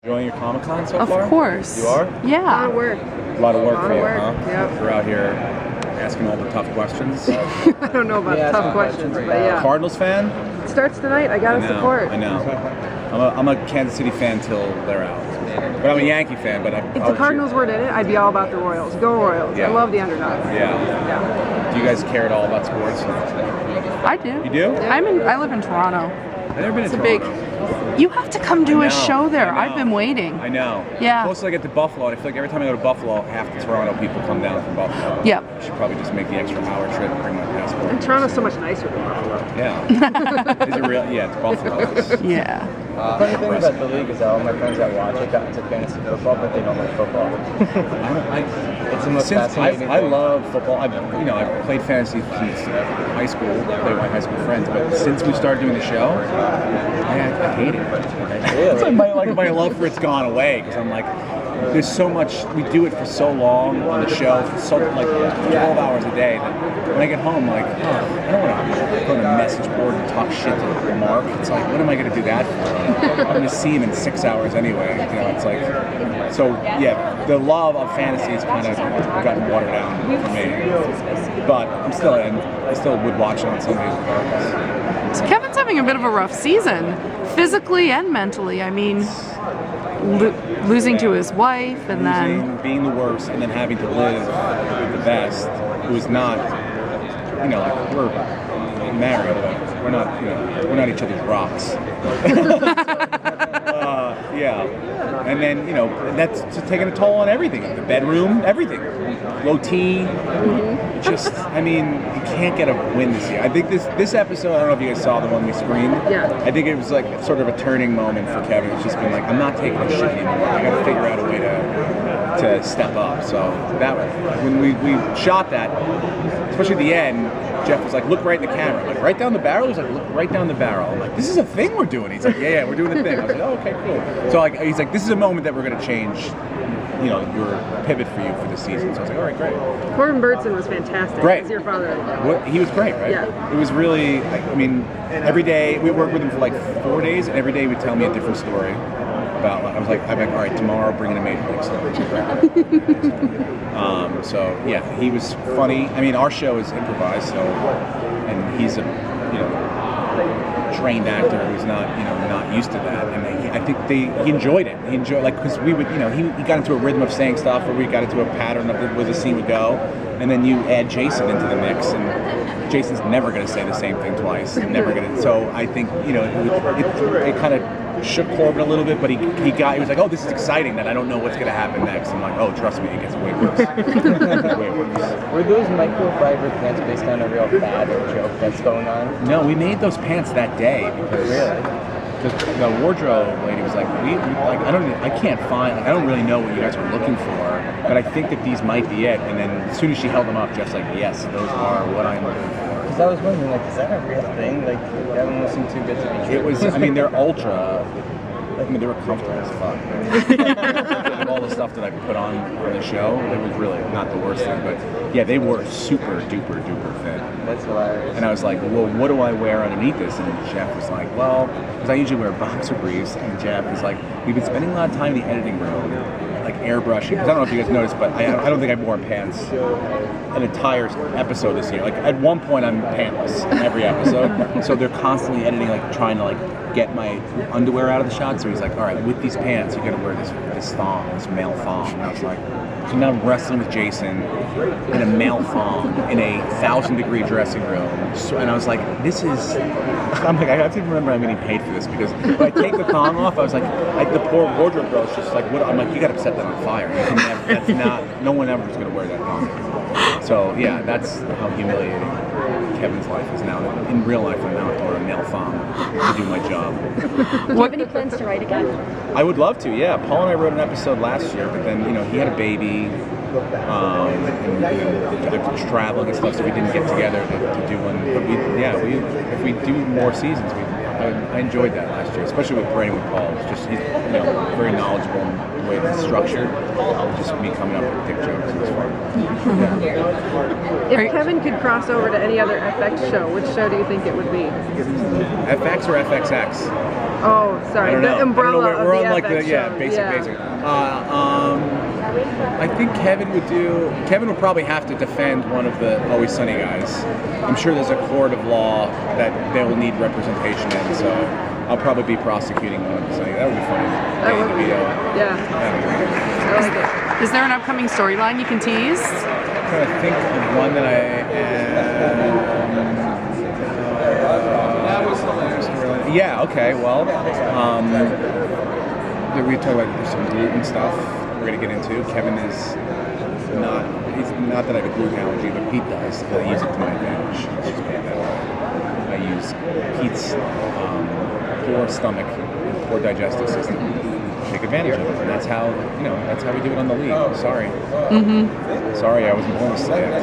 Enjoying your Comic-Con so far? Of course. You are? Yeah. A lot of work. A lot of work for you, huh? Yep. You're out here asking all the tough questions. I don't know about tough questions, but yeah. Cardinals fan? It starts tonight. I gotta support. I know. I'm a Kansas City fan till they're out. But I'm a Yankee fan, but If the Cardinals weren't in it, I'd be all about the Royals. Go Royals. Yeah. I love the underdogs. Yeah. Do you guys care at all about sports? I do. You do? I live in Toronto. I've never been It's to a big. Toronto. You have to come do I a know, show there. I know. I've been waiting. I know. Yeah. Close I get to Buffalo, and I feel like every time I go to Buffalo, half the Toronto people come down from Buffalo. Yep. I should probably just make the extra hour trip and bring my passport. And Toronto's so much nicer than Buffalo. Yeah. Is it real? Yeah, it's Buffalo. Yeah. The funny thing about the league is that all my friends that watch it got into fantasy football, but they don't like football. It's the most fascinating I thing. love football. I've played fantasy since high school. Played with my high school friends, but since we started doing the show, I hate it. It's like my love for it's gone away because I'm like, there's so much. We do it for so long on the show, for so like 12 hours a day. That when I get home, I'm like, I don't want to go on a message board and talk shit to Mark. It's like, what am I going to do that for? I'm going to see him in 6 hours anyway. You know, it's like, so yeah, the love of fantasy has kind of gotten watered down for me. But I'm still in. I still would watch it on Sundays regardless. So Kevin's having a bit of a rough season, physically and mentally. I mean, losing to his wife and then being the worst and then having to live with the best, who's not, like we're married, but we're not each other's rocks. Yeah, and then that's just taking a toll on everything. The bedroom, everything, low T. Just, I mean, you can't get a win this year. I think this episode, I don't know if you guys saw the one we screened. Yeah. I think it was like sort of a turning moment for Kevin. It's just been like, I'm not taking this shit anymore. I got to figure out a way to step up. So that when we shot that, especially at the end, Jeff was like, look right in the camera. I'm like, right down the barrel? He's like, look right down the barrel. I'm like, this is a thing we're doing. He's like, yeah, we're doing a thing. I was like, oh, okay, cool. So like, he's like, this is a moment that we're going to change, your pivot for you for the season. So I was like, all right, great. Corbin Burnson was fantastic. Great. As your father-in-law. He was great, right? Yeah. It was really, every day, we worked with him for like 4 days, and every day he would tell me a different story. I'm like, all right, tomorrow bring in a major league story. So yeah, he was funny. I mean, our show is improvised, so, and he's a trained actor who's not used to that, and I think he enjoyed it. He enjoyed because we would he got into a rhythm of saying stuff, or we got into a pattern of where the scene would go, and then you add Jason into the mix, and Jason's never going to say the same thing twice. Never going to. So I think it kind of shook Corbin a little bit, but he was like, oh, this is exciting that I don't know what's going to happen next. I'm like, oh, trust me, it gets way worse. Way worse. Were those microfiber pants based on a real fad or joke that's going on? No, we made those pants that day because the wardrobe lady was like, I can't find, I don't really know what you guys are looking for, but I think that these might be it. And then as soon as she held them up, Jeff's like, yes, those are what I'm looking for. Because I was wondering, is that a real thing? Like, that one wasn't too good to be true. It was, they're ultra, they were comfortable as fuck. All the stuff that I put on the show, it was really not the worst thing, but yeah, they were super duper duper fit. That's hilarious. And I was like, well, what do I wear underneath this? And Jeff was like, well, because I usually wear boxer briefs, and Jeff was like, we've been spending a lot of time in the editing room, like airbrushing, because I don't know if you guys noticed, but I don't think I wore pants an entire episode this year. Like at one point I'm pantless in every episode, so they're constantly editing, like trying to get my underwear out of the shot. So he's like, all right, with these pants, you gotta wear this thong, this male thong. And I was like, so now I'm wrestling with Jason in a male thong in a 1,000-degree dressing room. So, and I was like, I'm like, I have to remember I'm getting paid for this, because if I take the thong off, I was like, the poor wardrobe girl's just like, what? I'm like, you gotta set that on fire. That's not, no one ever is gonna wear that thong. So yeah, that's how humiliating Kevin's life is now. In real life, I'm now wearing a male thong to do my job. Do you have any plans to write again? I would love to, yeah. Paul and I wrote an episode last year, but then he had a baby, and they're traveling and stuff, so we didn't get together to do one. But if we do more seasons, I enjoyed that last year, especially with writing with Paul. It's just he's very knowledgeable in the way it's structured. Just me coming up with dick jokes and fun. If Kevin could cross over to any other FX show, which show do you think it would be? FX or FXX? Oh, sorry. I don't know. The umbrella I don't know. We're of on the like FX the show. basic. I think Kevin would probably have to defend one of the Always Sunny guys. I'm sure there's a court of law that they will need representation in, so I'll probably be prosecuting one of the Sunny. That would be funny. That would be. Yeah. I like it. Is there an upcoming storyline you can tease? I'm trying to think of one that yeah, okay, well, we talk about some gluten stuff we're going to get into. Kevin is he's not that I have a gluten allergy, but Pete does, and I use it to my advantage. Let's just put it that way. I use Pete's poor stomach and poor digestive system to take advantage of it, and that's how we do it on the league. Sorry. Sorry, I wasn't born to say it.